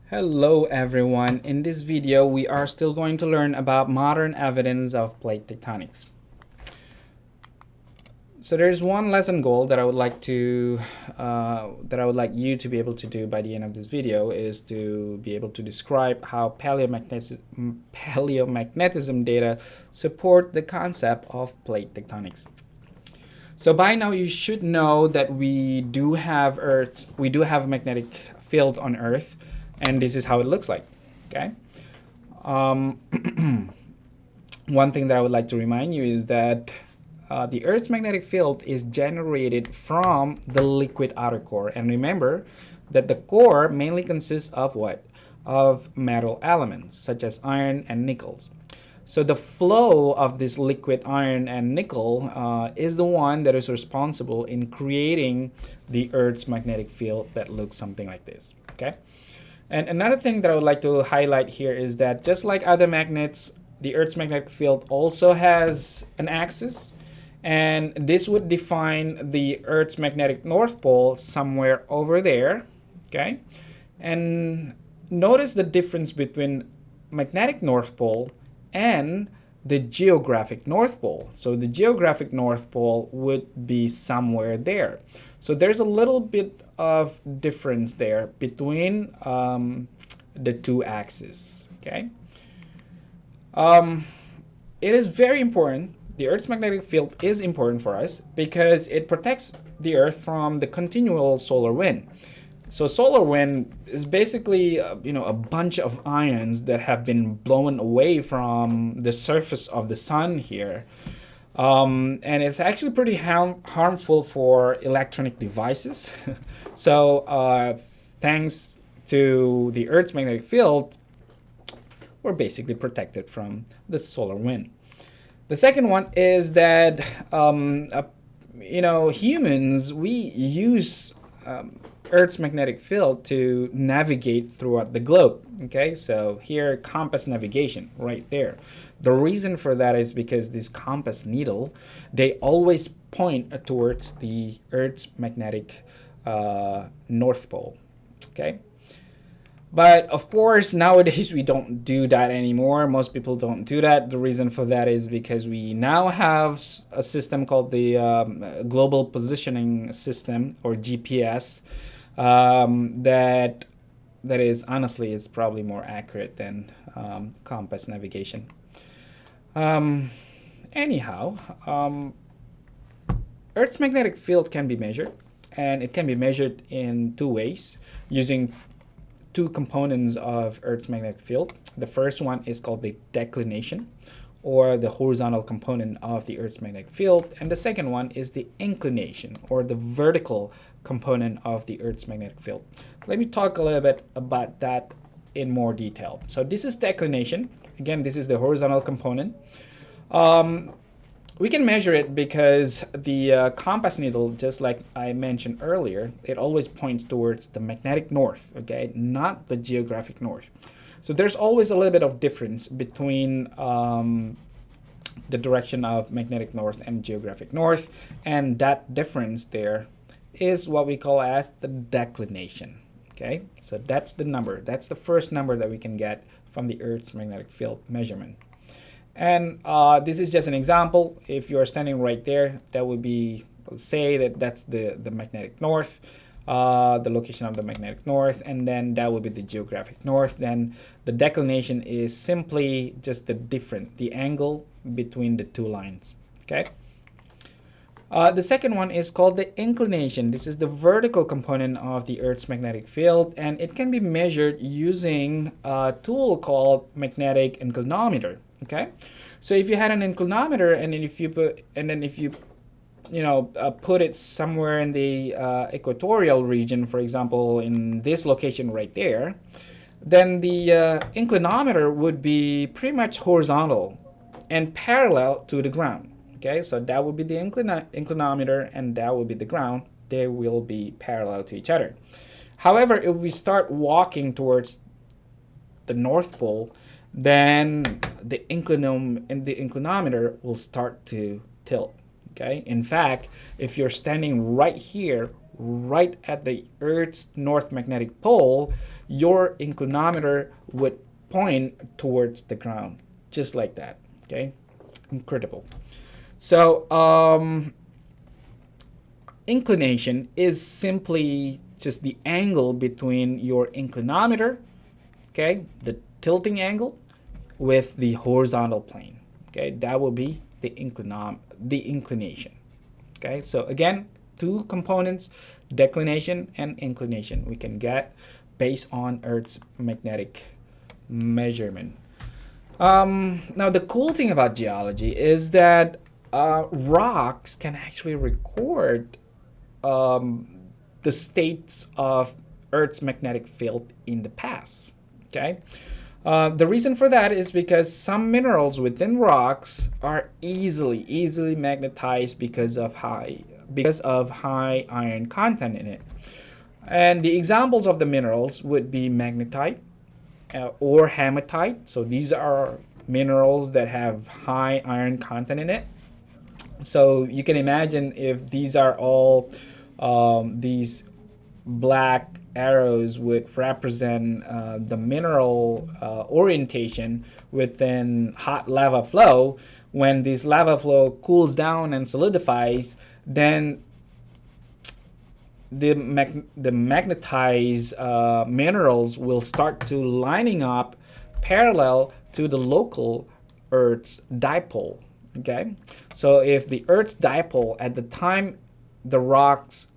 Hello everyone. In this video, we are still going to learn about modern evidence of plate tectonics. So there's one lesson goal that I would like you to be able to do by the end of this video is to be able to describe how paleomagnetism data support the concept of plate tectonics. So by now you should know that we do have a magnetic field on Earth, and this is how it looks like. Okay. One thing that I would like to remind you is that the Earth's magnetic field is generated from the liquid outer core, and remember that the core mainly consists of what? Of metal elements such as iron and nickels. So the flow of this liquid iron and nickel is the one that is responsible in creating the Earth's magnetic field that looks something like this. Okay. And another thing that I would like to highlight here is that just like other magnets, the Earth's magnetic field also has an axis, and this would define the Earth's magnetic north pole somewhere over there. Okay. And notice the difference between magnetic north pole and the geographic North Pole. So the geographic North Pole would be somewhere there. So there's a little bit of difference there between the two axes. Okay. It is very important. The Earth's magnetic field is important for us because it protects the Earth from the continual solar wind. So solar wind is basically, a bunch of ions that have been blown away from the surface of the sun here. And it's actually pretty harmful for electronic devices. So thanks to the Earth's magnetic field, we're basically protected from the solar wind. The second one is that, humans, we use Earth's magnetic field to navigate throughout the globe. Okay, so here, compass navigation right there. The reason for that is because this compass needle, they always point towards the Earth's magnetic North Pole. Okay. But of course, nowadays we don't do that anymore. Most people don't do that. The reason for that is because we now have a system called the Global Positioning System, or GPS, that is honestly is probably more accurate than compass navigation. Anyhow, Earth's magnetic field can be measured, and it can be measured in two ways using two components of Earth's magnetic field. The first one is called the declination, or the horizontal component of the Earth's magnetic field, and the second one is the inclination, or the vertical component of the Earth's magnetic field. Let me talk a little bit about that in more detail. So this is declination. Again, this is the horizontal component. We can measure it because the compass needle, just like I mentioned earlier, it always points towards the magnetic north, okay, not the geographic north. So there's always a little bit of difference between the direction of magnetic north and geographic north, and that difference there is what we call as the declination. Okay, so that's the number. That's the first number that we can get from the Earth's magnetic field measurement. And this is just an example. If you are standing right there, that would be, say that that's the magnetic north, the location of the magnetic north, and then that would be the geographic north. Then the declination is simply just the angle between the two lines. Okay. The second one is called the inclination. This is the vertical component of the Earth's magnetic field, and it can be measured using a tool called magnetic inclinometer. Okay, so if you had an inclinometer, and then if you put it somewhere in the equatorial region, for example, in this location right there, then the inclinometer would be pretty much horizontal and parallel to the ground. Okay, so that would be the inclinometer, and that would be the ground. They will be parallel to each other. However, if we start walking towards the North Pole, then the inclinometer will start to tilt. Okay, in fact, if you're standing right here right at the Earth's north magnetic pole, your inclinometer would point towards the ground, just like that. Okay, incredible. So inclination is simply just the angle between your inclinometer, okay, the tilting angle, with the horizontal plane. Okay, that will be the inclination. Okay, so again, two components, declination and inclination, we can get based on Earth's magnetic measurement. Now, the cool thing about geology is that rocks can actually record the states of Earth's magnetic field in the past. Okay, the reason for that is because some minerals within rocks are easily magnetized because of high iron content in it. And the examples of the minerals would be magnetite or hematite. So these are minerals that have high iron content in it. So you can imagine if these are all these black arrows would represent the mineral orientation within hot lava flow. When this lava flow cools down and solidifies, then the magnetized minerals will start to lining up parallel to the local Earth's dipole. Okay, so if the Earth's dipole at the time the rocks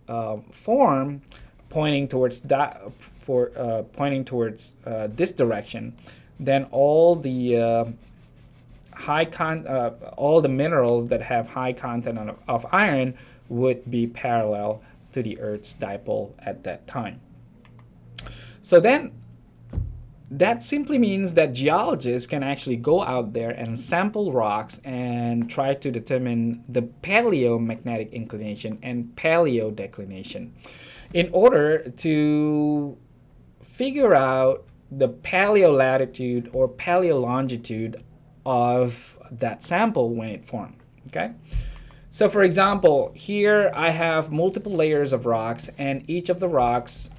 form pointing towards this direction, then all the all the minerals that have high content of iron would be parallel to the Earth's dipole at that time. So then that simply means that geologists can actually go out there and sample rocks and try to determine the paleomagnetic inclination and paleodeclination in order to figure out the paleolatitude or paleolongitude of that sample when it formed. Okay? So for example, here I have multiple layers of rocks, and each of the rocks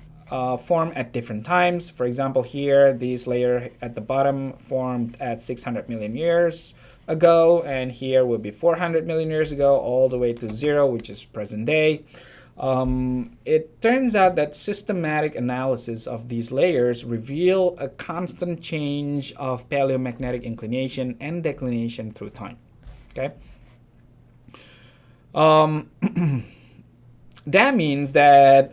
form at different times. For example, here, this layer at the bottom formed at 600 million years ago, and here will be 400 million years ago, all the way to 0, which is present day. It turns out that systematic analysis of these layers reveal a constant change of paleomagnetic inclination and declination through time. Okay. That means that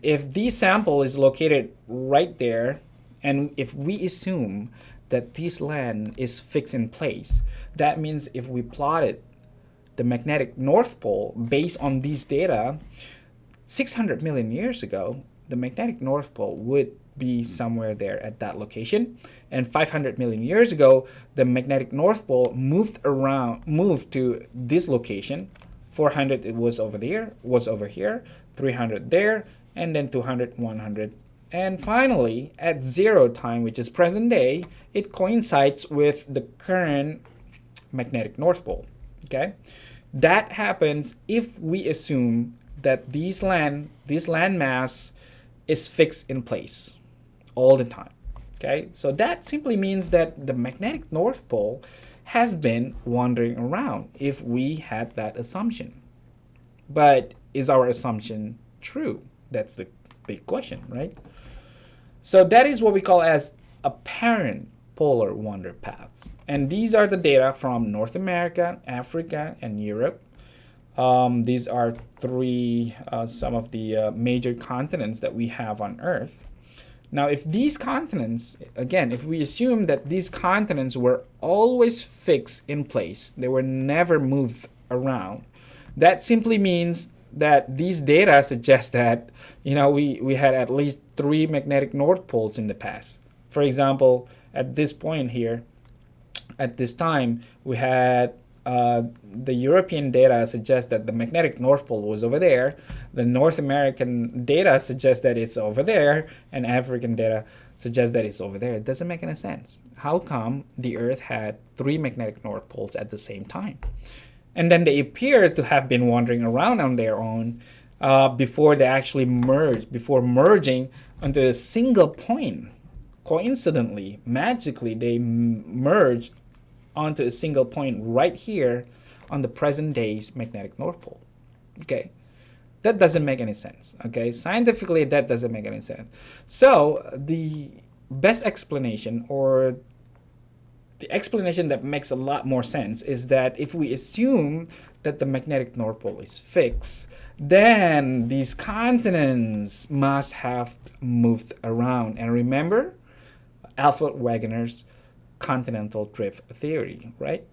if the sample is located right there, and if we assume that this land is fixed in place, that means if we plotted the magnetic North Pole based on these data, 600 million years ago, the magnetic North Pole would be somewhere there at that location. And 500 million years ago, the magnetic North Pole moved to this location. 400 it was over here, 300 there, and then 200, 100. And finally, at 0 time, which is present day, it coincides with the current magnetic North Pole. Okay? That happens if we assume that this land mass is fixed in place all the time. Okay? So that simply means that the magnetic North Pole has been wandering around if we had that assumption. But is our assumption true? That's the big question, right? So that is what we call as apparent polar wander paths. And these are the data from North America, Africa, and Europe. These are some of the major continents that we have on Earth. Now, if these continents, again, if we assume that these continents were always fixed in place, they were never moved around, that simply means that these data suggest that, we had at least 3 magnetic North Poles in the past. For example, at this point here, at this time, we had the European data suggests that the magnetic North Pole was over there. The North American data suggests that it's over there, and African data suggests that it's over there. It doesn't make any sense. How come the Earth had 3 magnetic North Poles at the same time? And then they appear to have been wandering around on their own before they actually merge, before merging onto a single point. Coincidentally, magically, they merge onto a single point right here on the present day's magnetic North Pole. Okay, that doesn't make any sense. Okay, scientifically, that doesn't make any sense. So the best explanation, or the explanation that makes a lot more sense, is that if we assume that the magnetic North Pole is fixed, then these continents must have moved around. And remember Alfred Wegener's continental drift theory, right?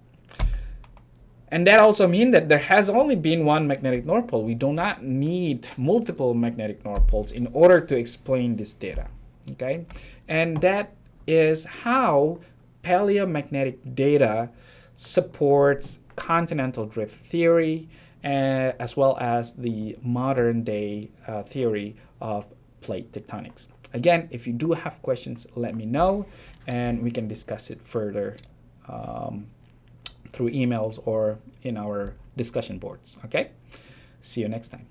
And that also means that there has only been one magnetic North Pole. We do not need multiple magnetic North Poles in order to explain this data. Okay? And that is how paleomagnetic data supports continental drift theory, as well as the modern day theory of plate tectonics. Again, if you do have questions, let me know, and we can discuss it further through emails or in our discussion boards. Okay? See you next time.